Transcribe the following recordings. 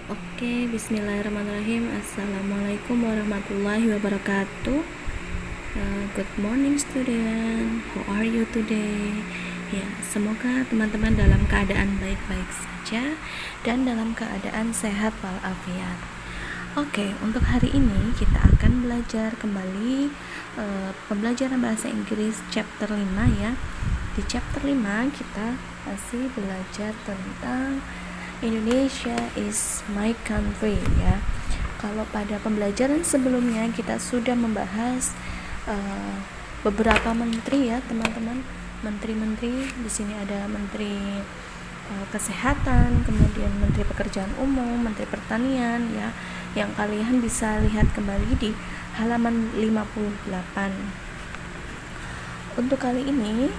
Oke, bismillahirrahmanirrahim. Assalamualaikum warahmatullahi wabarakatuh. Good morning student. How are you today? Ya, semoga teman-teman dalam keadaan baik-baik saja dan dalam keadaan sehat walafiat. Oke, untuk hari ini kita akan belajar kembali pembelajaran bahasa Inggris chapter 5 ya. Di chapter 5 kita masih belajar tentang Indonesia is my country ya. Kalau pada pembelajaran sebelumnya kita sudah membahas beberapa menteri ya teman-teman. Menteri-menteri di sini ada menteri kesehatan, kemudian menteri pekerjaan umum, menteri pertanian ya, yang kalian bisa lihat kembali di halaman 58. Untuk kali ini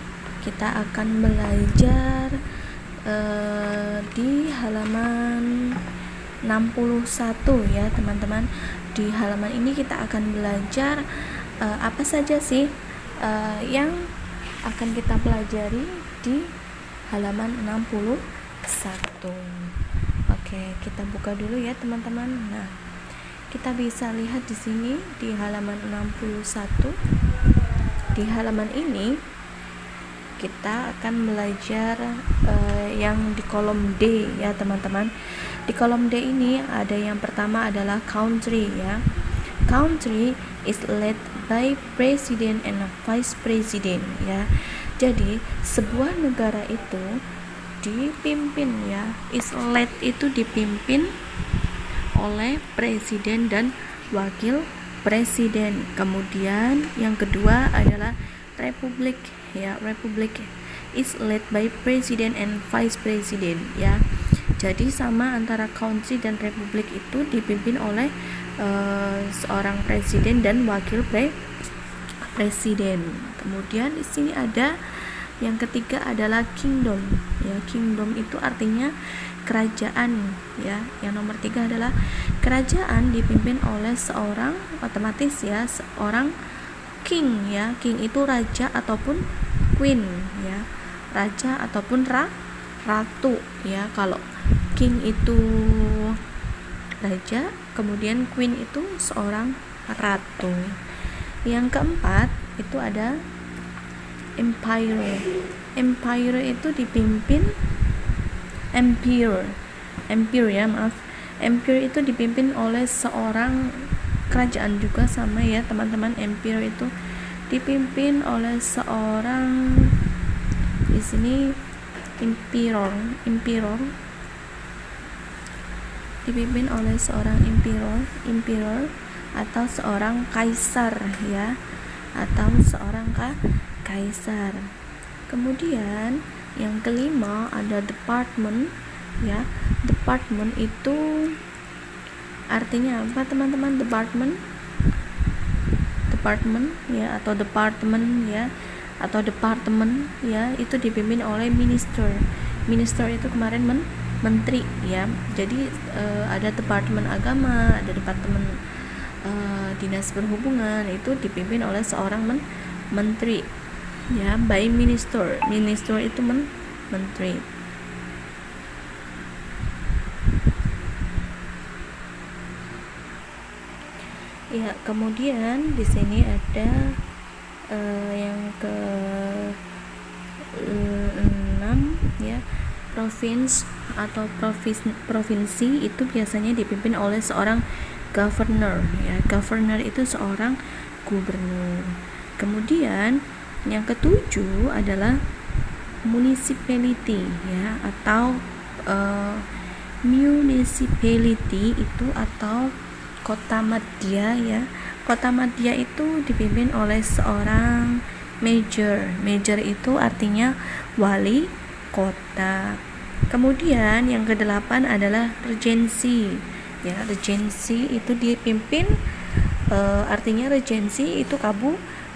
kita akan belajar di halaman 61 ya teman-teman. Di halaman ini kita akan belajar apa saja sih yang akan kita pelajari di halaman 61. Oke, kita buka dulu ya teman-teman. Nah, kita bisa lihat di sini di halaman 61. Di halaman ini kita akan belajar yang di kolom D ya teman-teman. Di kolom D ini ada yang pertama adalah country ya. Country is led by president and vice president ya. Jadi sebuah negara itu dipimpin ya, is led itu dipimpin oleh presiden dan wakil presiden. Kemudian yang kedua adalah republik ya. Republik is led by president and vice president ya. Jadi sama antara country dan republik itu dipimpin oleh seorang presiden dan wakil presiden. Kemudian di sini ada yang ketiga adalah kingdom ya. Kingdom itu artinya kerajaan ya. Yang nomor 3 adalah kerajaan dipimpin oleh seorang, otomatis ya, seorang king ya. King itu raja ataupun queen ya. Raja ataupun ratu ya. Kalau king itu raja, kemudian queen itu seorang ratu. Yang keempat itu ada empire. Empire itu dipimpin empire ya, maaf. Empire itu dipimpin oleh seorang kerajaan juga sama ya teman-teman. Empire itu dipimpin oleh seorang, di sini emperor dipimpin oleh seorang emperor atau seorang kaisar ya, atau seorang kaisar. Kemudian yang kelima ada department ya. Department itu artinya apa teman-teman? Department ya, atau department ya, atau departemen ya, itu dipimpin oleh minister. Minister itu kemarin menteri ya. Jadi ada departemen agama, ada departemen dinas perhubungan, itu dipimpin oleh seorang menteri ya, by minister. Minister itu menteri. Ya, kemudian di sini ada yang ke 6 ya. Atau provinsi itu biasanya dipimpin oleh seorang governor ya. Governor itu seorang gubernur. Kemudian yang ketujuh adalah municipality ya, atau municipality itu atau kota madya ya. Kota madya itu dipimpin oleh seorang mayor. Mayor itu artinya wali kota. Kemudian yang ke-8 adalah regency ya. Regency itu dipimpin artinya regency itu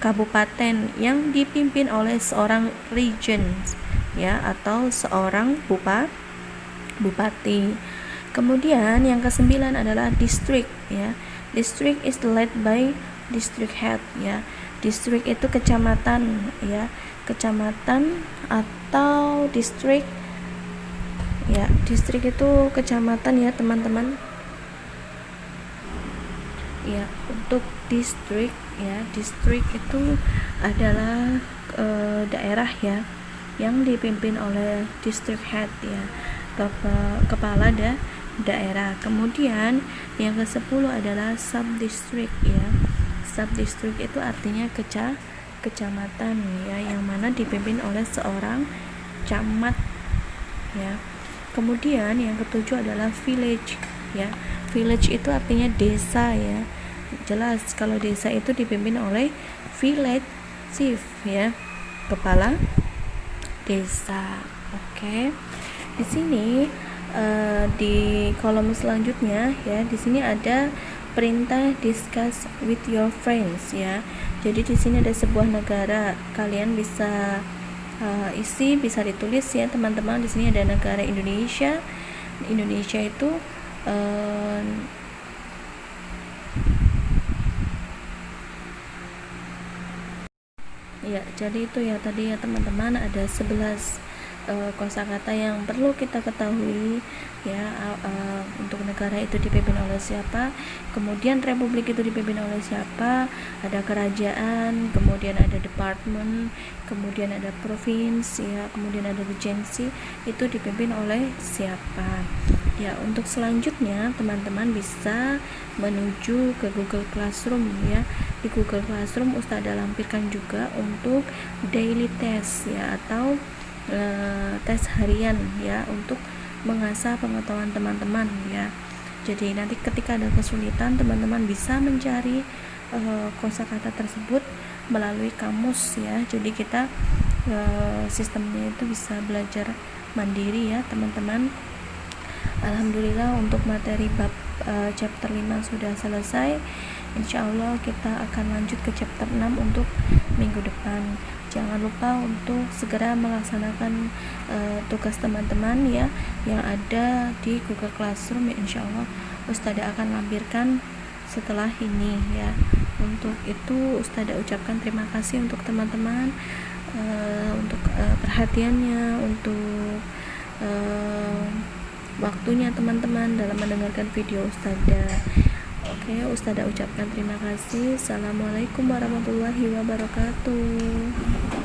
kabupaten yang dipimpin oleh seorang regent ya, atau seorang bupati. Kemudian yang ke-9 adalah district ya. District is led by district head ya. District itu kecamatan ya. Kecamatan atau district Ya, distrik itu kecamatan ya teman-teman. Ya, untuk distrik ya, distrik itu adalah daerah ya yang dipimpin oleh district head ya, kepala daerah. Kemudian yang ke-10 adalah subdistrict ya. Subdistrict itu artinya kecamatan ya, yang mana dipimpin oleh seorang camat ya. Kemudian yang ke-7 adalah village ya. Village itu artinya desa ya. Jelas kalau desa itu dipimpin oleh village chief ya, kepala desa. Oke. Di sini di kolom selanjutnya ya, di sini ada perintah discuss with your friends ya. Jadi di sini ada sebuah negara, kalian bisa isi, bisa ditulis ya teman-teman. Di sini ada negara Indonesia. Indonesia itu ya, jadi itu ya tadi ya teman-teman, ada 11 kosakata yang perlu kita ketahui ya. Untuk negara itu dipimpin oleh siapa, kemudian republik itu dipimpin oleh siapa, ada kerajaan, kemudian ada departemen, kemudian ada provinsi ya, kemudian ada regency, itu dipimpin oleh siapa ya. Untuk selanjutnya teman-teman bisa menuju ke Google Classroom ya. Di Google Classroom Ustazah lampirkan juga untuk daily test ya, atau tes harian ya, untuk mengasah pengetahuan teman-teman ya. Jadi nanti ketika ada kesulitan, teman-teman bisa mencari kosakata tersebut melalui kamus ya. Jadi kita sistemnya itu bisa belajar mandiri ya teman-teman. Alhamdulillah untuk materi bab chapter 5 sudah selesai. Insya Allah kita akan lanjut ke chapter 6 untuk minggu depan. Jangan lupa untuk segera melaksanakan tugas teman-teman ya, yang ada di Google Classroom ya. Insya Allah Ustazah akan lampirkan setelah ini ya. Untuk itu Ustazah ucapkan terima kasih untuk teman-teman, untuk perhatiannya, untuk waktunya teman-teman dalam mendengarkan video Ustazah. Oke, Ustazah ucapkan terima kasih. Assalamualaikum warahmatullahi wabarakatuh.